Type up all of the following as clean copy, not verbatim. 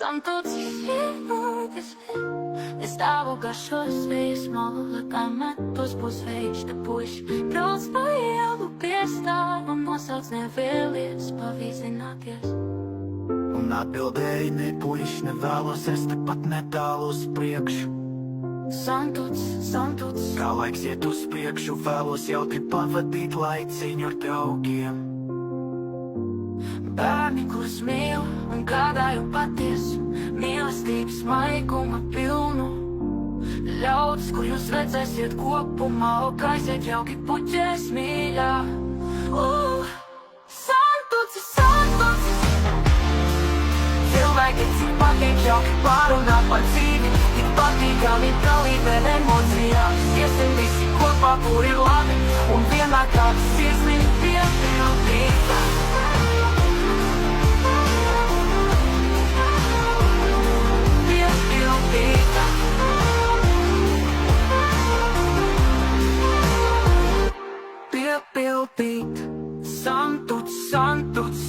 Santos filhos, estava garços fez mola camatos pus fez depois pros baielo pesta nossas neveles pavizinakes. Un atbildēji puiši nevēlos, es tepat netālu uz priekšu. Santos, Kā laiks iet uz priekšu, vēlos jautri pavadīt laiciņu ar draugiem. bērni, kurus mīlu un gādāju patiesu, mīlestības maiguma pilnu. Ļaudis, kur jūs redzēsiet kopumā, ok, aiziet jauki puķēs mīļā. Santos, cilvēki, cik patīk jauki pārunāt par dzīvi, tik patīkami dalībēt emocijās. Iesim visi kopā, kur ir labi, un vienmēr kāds sirsniņu piepildīt. Piepildīt. Santuts,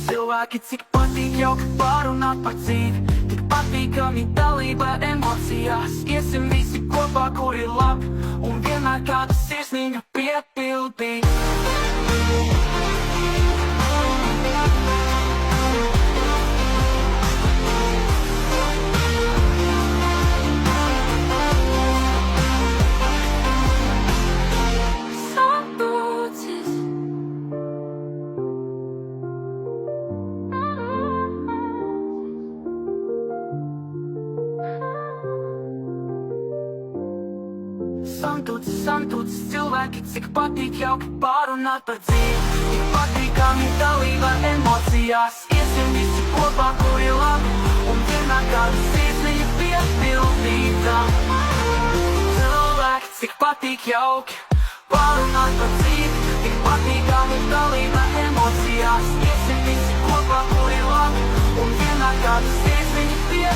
cilvēki, cik patīk jauki pārunāt par dzīvi, tik patīkami dalība emocijās. Iesim visi kopā, kur ir labi, un vienmēr kādu sirsniņu piepildīt. Santuts, cilvēki, cik patīk jauki pārunāt par dzīvi, tik patīkami dalība emocijās. Iesim visi kopā, kur ir labi, un vienmēr kādu sirsniņu piepildītā. Cilvēki, cik patīk jauki pārunāt par dzīvi, tik patīkami dalība emocijās. Iesim visi kopā, kur ir labi, un vienmēr kādu sirsniņu piepildītā.